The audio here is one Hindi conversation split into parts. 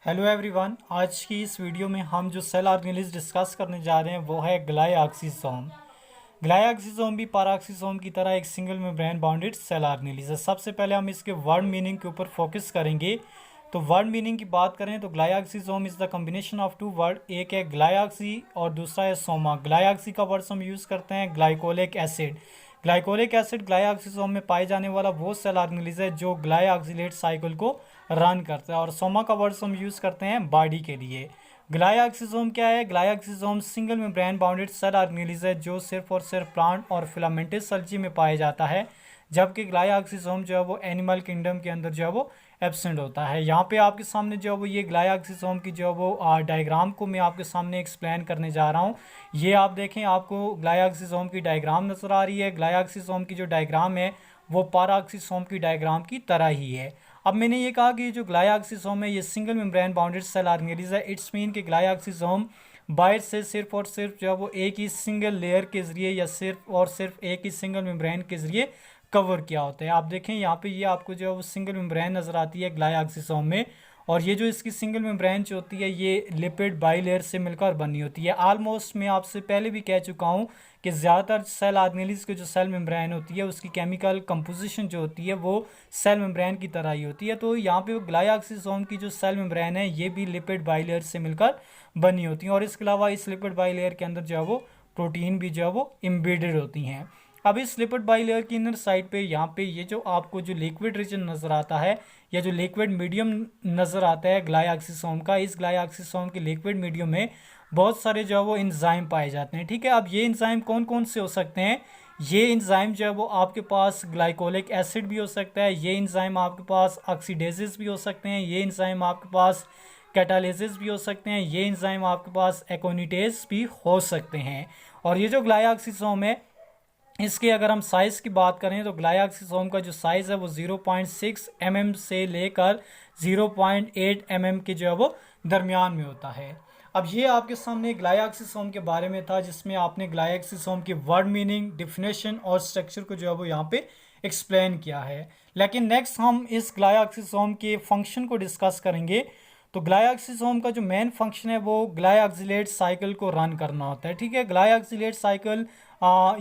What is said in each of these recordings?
हेलो एवरीवन, आज की इस वीडियो में हम जो सेल ऑर्गेनेलिज डिस्कस करने जा रहे हैं वो है ग्लाइऑक्सीसोम। ग्लाइऑक्सीसोम भी पैराऑक्सीसोम की तरह एक single membrane bounded cell organelles है। सबसे पहले हम इसके वर्ड मीनिंग के ऊपर फोकस करेंगे। तो वर्ड मीनिंग की बात करें तो glyoxysome is the combination of two word, एक है ग्लाइऑक्सी और दूसरा है सोमा। ग्लाइऑक्सी का वर्ड्स हम यूज़ करते हैं glycolic acid. Glycolic acid glyoxysome में पाए जाने वाला वो सेल ऑर्गेनेलिज है जो ग्लाइऑक्सिलेट साइकिल को रन करता है। और सोमा का वर्ड्स हम यूज़ करते हैं बॉडी के लिए। ग्लाइऑक्सीसोम क्या है? Glyoxysome single membrane bounded cell organelles है जो सिर्फ और सिर्फ प्लांट और फिलामेंटस सल्जी में पाया जाता है, जबकि ग्लाइऑक्सीसोम जो है वो एनिमल किंगडम के अंदर जो है वो एब्सेंट होता है। यहाँ पे आपके सामने जो है वो ये ग्लाइऑक्सीसोम की जो है वो डायग्राम को मैं आपके सामने एक्सप्लेन करने जा रहा हूँ। ये आप देखें, आपको ग्लाइऑक्सीसोम की डायग्राम नज़र आ रही है। ग्लाइऑक्सीसोम की जो डायग्राम है वो पैराऑक्सीसोम की डायग्राम की तरह ही है। अब मैंने ये कहा कि जो ग्लाइऑक्सीसोम है ये single membrane bounded cell organelles है। इट्स मीन कि ग्लाइऑक्सीसोम बाहर से सिर्फ और सिर्फ जो है वो एक ही सिंगल लेयर के ज़रिए या सिर्फ और सिर्फ एक ही सिंगल मेम्ब्रेन के ज़रिए कवर किया होता है। आप देखें यहाँ पे ये आपको जो है वो सिंगल मेम्ब्रेन नज़र आती है ग्लाइऑक्सीसोम में, और ये जो इसकी सिंगल मेम्ब्रेन जो होती है ये लिपिड बाइलेयर से मिलकर बनी होती है। ऑलमोस्ट मैं आपसे पहले भी कह चुका हूँ कि ज़्यादातर सेल ऑर्गेनेलिज की जो सेल मेम्ब्रेन होती है उसकी केमिकल कंपोजिशन जो होती है वो सेल मेम्ब्रेन की तरह ही होती है। तो यहाँ पे ग्लाइऑक्सीसोम की जो सेल मेम्ब्रेन है ये भी लिपिड बाइलेयर से मिलकर बनी होती है, और इसके अलावा इस लिपिड बाइलेयर के अंदर जो है वो प्रोटीन भी जो है वो एम्बेडेड होती हैं। अब इस लिपिड बाइलेयर की इनर साइड पे यहाँ पे ये जो आपको जो लिक्विड रीजन नज़र आता है या जो लिक्विड मीडियम नज़र आता है ग्लाइऑक्सीसोम का, इस ग्लाइऑक्सीसोम के लिक्विड मीडियम में बहुत सारे जो है वो इंजाइम पाए जाते हैं। ठीक है, अब ये इंजाइम कौन कौन से हो सकते हैं? ये इंजाइम जो है वो आपके पास ग्लाइकोलिक एसिड भी हो सकता है, ये इंजाइम आपके पास ऑक्सीडेजेस भी हो सकते हैं, ये इंजाइम आपके पास कैटालिसिस भी हो सकते हैं, ये इंजाइम आपके पास एकोनिटेज भी हो सकते हैं। और ये जो ग्लाइऑक्सीसोम है इसके अगर हम साइज़ की बात करें तो ग्लाइऑक्सीसोम का जो साइज़ है वो 0.6 mm से लेकर 0.8 mm के जो है वो दरमियान में होता है। अब ये आपके सामने ग्लाइऑक्सीसोम के बारे में था जिसमें आपने ग्लाइऑक्सीसोम की वर्ड मीनिंग, डिफिनेशन और स्ट्रक्चर को जो है वो यहाँ पे एक्सप्लेन किया है। लेकिन नेक्स्ट हम इस ग्लाइऑक्सीसोम के फंक्शन को डिस्कस करेंगे। तो ग्लाइऑक्सीसोम का जो मेन फंक्शन है वो ग्लाइऑक्सिलेट साइकिल को रन करना होता है। ठीक है, ग्लाइऑक्सिलेट साइकिल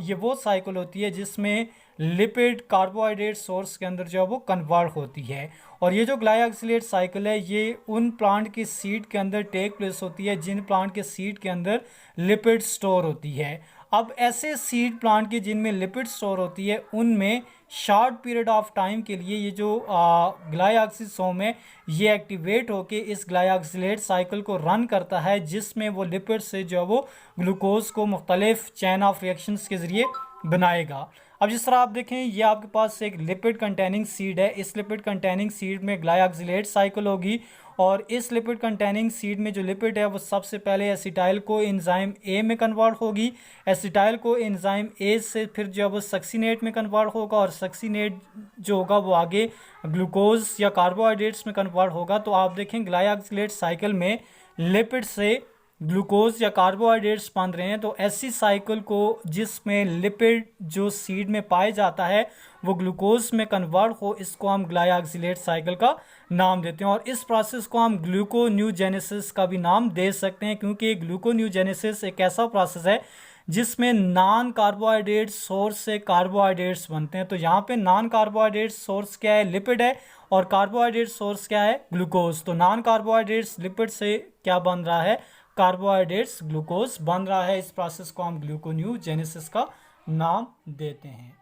ये वो साइकिल होती है जिसमें लिपिड कार्बोहाइड्रेट सोर्स के अंदर जो है वो कन्वर्ट होती है। और ये जो ग्लाइऑक्सिलेट साइकिल है ये उन प्लांट की सीड के अंदर टेक प्लेस होती है जिन प्लांट के सीड के अंदर लिपिड स्टोर होती है। अब ऐसे सीड प्लांट के जिनमें लिपिड स्टोर होती है उनमें शॉर्ट पीरियड ऑफ टाइम के लिए ये जो ग्लाइऑक्सीसोम है ये एक्टिवेट होके इस ग्लाइऑक्सिलेट साइकिल को रन करता है, जिसमें वो लिपिड से जो है वो ग्लूकोज को मुख्तलिफ चैन ऑफ रिएक्शंस के ज़रिए बनाएगा। अब जिस तरह आप देखें ये आपके पास एक लिपिड कंटेनिंग सीड है, इस लिपिड कंटेनिंग सीड में ग्लाइऑक्सिलेट साइकिल होगी, और इस लिपिड कंटेनिंग सीड में जो लिपिड है वो सबसे पहले एसिटाइल को एंजाइम ए में कन्वर्ट होगी, एसिटाइल को एंजाइम ए से फिर जो है वो सक्सीनेट में कन्वर्ट होगा, और सक्सीनेट जो होगा वो आगे ग्लूकोज या कार्बोहाइड्रेट्स में कन्वर्ट होगा। तो आप देखें ग्लाइऑक्सिलेट साइकिल में लिपिड से ग्लूकोज या कार्बोहाइड्रेट्स बन रहे हैं। तो ऐसी साइकिल को जिसमें लिपिड जो सीड में पाया जाता है वो ग्लूकोज में कन्वर्ट हो, इसको हम ग्लाइऑक्सिलेट साइकिल का नाम देते हैं। और इस प्रोसेस को हम ग्लूकोन्यूजेनेसिस का भी नाम दे सकते हैं, क्योंकि ग्लूकोन्यूजेनेसिस एक ऐसा प्रोसेस है जिसमें नॉन कार्बोहाइड्रेट सोर्स से कार्बोहाइड्रेट्स बनते हैं। तो यहाँ पे नॉन कार्बोहाइड्रेट सोर्स क्या है? लिपिड है, और कार्बोहाइड्रेट सोर्स क्या है? ग्लूकोज। तो नॉन कार्बोहाइड्रेट्स लिपिड से क्या बन रहा है? कार्बोहाइड्रेट्स ग्लूकोज बन रहा है। इस प्रोसेस को हम ग्लूकोन्यूजेनेसिस का नाम देते हैं।